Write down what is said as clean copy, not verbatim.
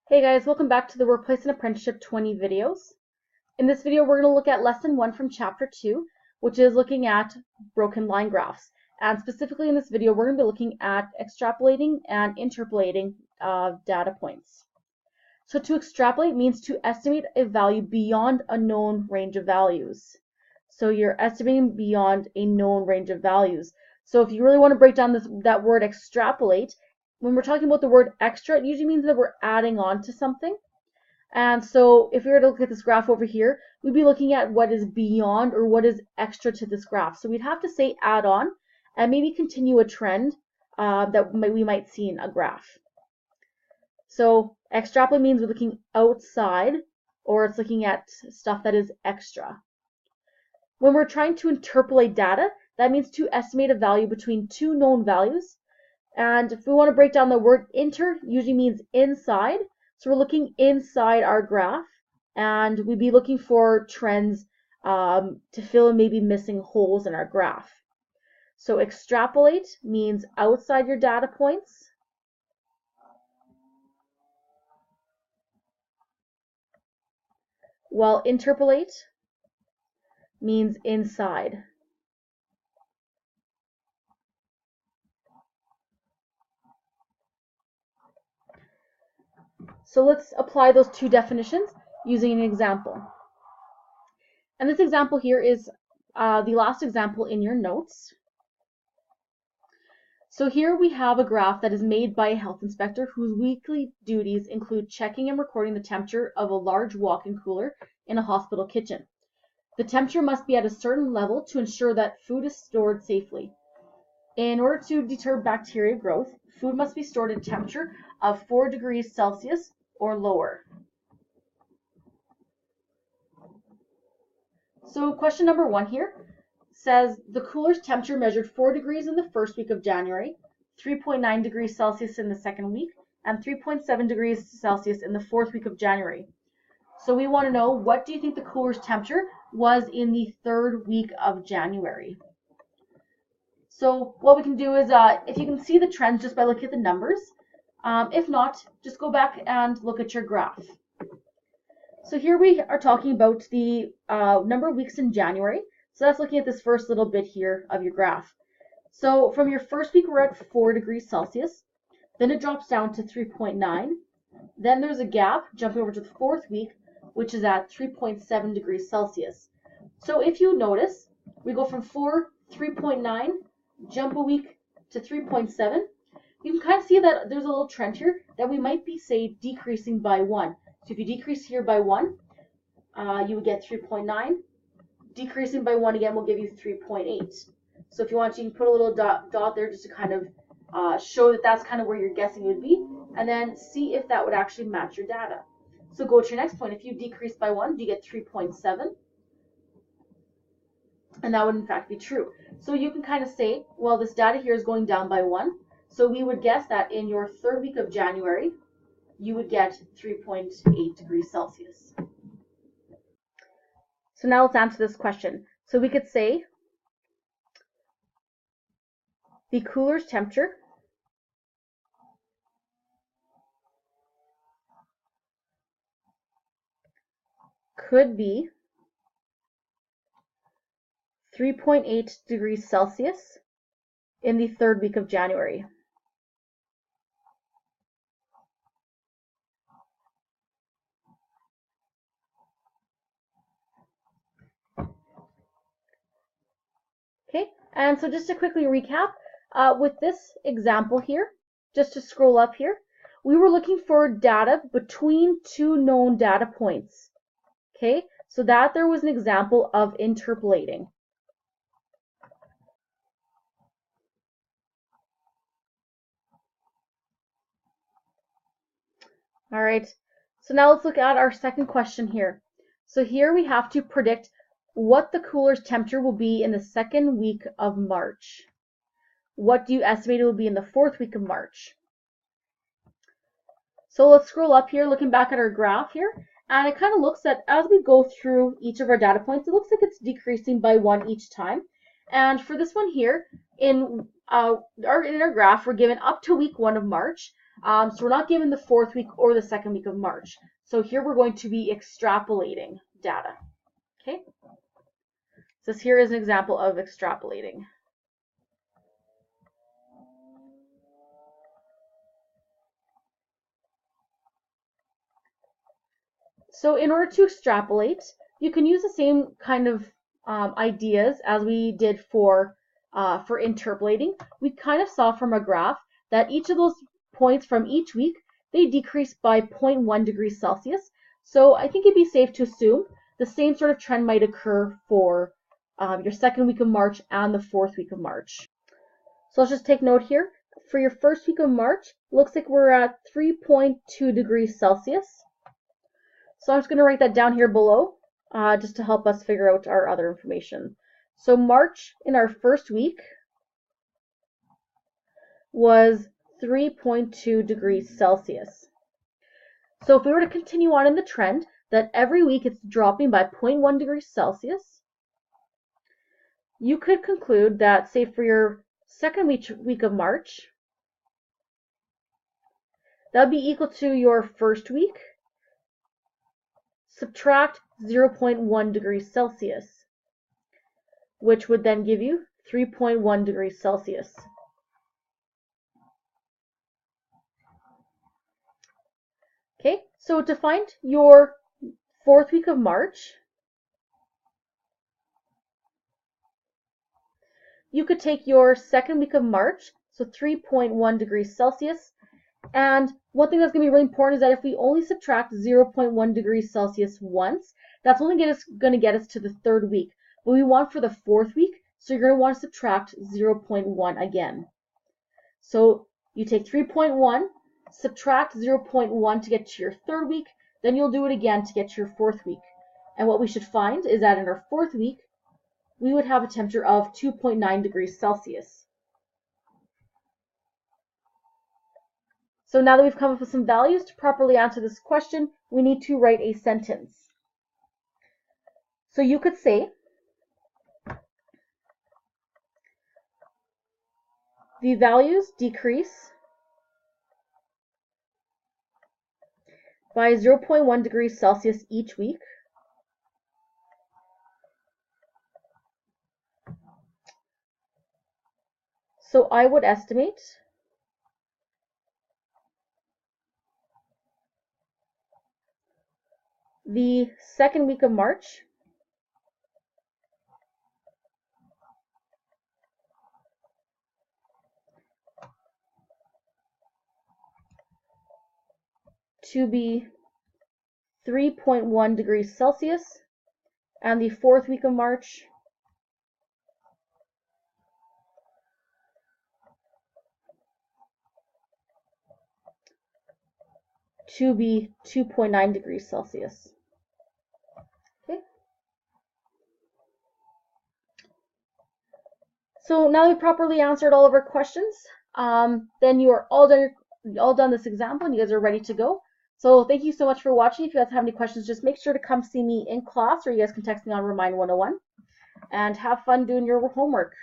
Hey guys, welcome back to the Workplace and Apprenticeship 20 videos. In this video, we're going to look at lesson 1 from chapter 2, which is looking at broken line graphs. And specifically in this video, we're going to be looking at extrapolating and interpolating data points. So to extrapolate means to estimate a value beyond a known range of values. So you're estimating beyond a known range of values. So if you really want to break down that word extrapolate, when we're talking about the word extra, it usually means that we're adding on to something. And so if we were to look at this graph over here, we'd be looking at what is beyond or what is extra to this graph. So we'd have to say add on and maybe continue a trend that we might see in a graph. So extrapolate means we're looking outside, or it's looking at stuff that is extra. When we're trying to interpolate data, that means to estimate a value between two known values. And if we want to break down the word inter, usually means inside. So we're looking inside our graph, and we'd be looking for trends to fill in maybe missing holes in our graph. So extrapolate means outside your data points. While interpolate means inside. So let's apply those two definitions using an example. And this example here is the last example in your notes. So here we have a graph that is made by a health inspector whose weekly duties include checking and recording the temperature of a large walk-in cooler in a hospital kitchen. The temperature must be at a certain level to ensure that food is stored safely. In order to deter bacteria growth, food must be stored at a temperature of 4 degrees Celsius or lower. So question number 1 here says the cooler's temperature measured 4 degrees in the first week of January, 3.9 degrees Celsius in the second week, and 3.7 degrees Celsius in the fourth week of January. So we want to know, what do you think the cooler's temperature was in the third week of January? So what we can do is, if you can see the trends just by looking at the numbers, if not, just go back and look at your graph. So here we are talking about the number of weeks in January. So that's looking at this first little bit here of your graph. So from your first week, we're at 4 degrees Celsius. Then it drops down to 3.9. Then there's a gap jumping over to the fourth week, which is at 3.7 degrees Celsius. So if you notice, we go from 4, 3.9, jump a week to 3.7. You can kind of see that there's a little trend here that we might be, say, decreasing by 1. So if you decrease here by 1, you would get 3.9. Decreasing by 1 again will give you 3.8. So if you want to, you can put a little dot there just to kind of show that that's kind of where you're guessing it would be, and then see if that would actually match your data. So go to your next point. If you decrease by 1, you get 3.7. And that would in fact be true. So you can kind of say, well, this data here is going down by 1. So we would guess that in your third week of January, you would get 3.8 degrees Celsius. So now let's answer this question. So we could say the cooler's temperature could be 3.8 degrees Celsius in the third week of January. Okay, and so just to quickly recap, with this example here, just to scroll up here, we were looking for data between two known data points. Okay, so that there was an example of interpolating. All right, so now let's look at our second question here. So here we have to predict what the cooler's temperature will be in the second week of March. What do you estimate it will be in the fourth week of March? So let's scroll up here, looking back at our graph here, and it kind of looks at, as we go through each of our data points, it looks like it's decreasing by 1 each time. And for this one here, in our graph, we're given up to week 1 of March, So we're not given the 4th week or the 2nd week of March. So here we're going to be extrapolating data. Okay? So here is an example of extrapolating. So in order to extrapolate, you can use the same kind of ideas as we did for interpolating. We kind of saw from a graph that each of those points from each week, they decrease by 0.1 degrees Celsius. So I think it'd be safe to assume the same sort of trend might occur for your 2nd week of March and the 4th week of March. So let's just take note here. For your 1st week of March, looks like we're at 3.2 degrees Celsius. So I'm just going to write that down here below, just to help us figure out our other information. So March in our 1st week was 3.2 degrees Celsius. So if we were to continue on in the trend, that every week it's dropping by 0.1 degrees Celsius, you could conclude that, say, for your 2nd week of March, that would be equal to your 1st week, subtract 0.1 degrees Celsius, which would then give you 3.1 degrees Celsius. Okay, so to find your 4th week of March, you could take your 2nd week of March, so 3.1 degrees Celsius, and one thing that's going to be really important is that if we only subtract 0.1 degrees Celsius once, that's only going to get us to the 3rd week. But we want for the 4th week, so you're going to want to subtract 0.1 again. So you take 3.1, subtract 0.1 to get to your 3rd week, then you'll do it again to get to your 4th week. And what we should find is that in our 4th week, we would have a temperature of 2.9 degrees Celsius. So now that we've come up with some values to properly answer this question, we need to write a sentence. So you could say, the values decrease by 0.1 degrees Celsius each week. So I would estimate the 2nd week of March to be 3.1 degrees Celsius, and the 4th week of March to be 2.9 degrees Celsius. Okay. So now that we've properly answered all of our questions, then you are all done this example and you guys are ready to go. So thank you so much for watching. If you guys have any questions, just make sure to come see me in class, or you guys can text me on Remind 101. And have fun doing your homework.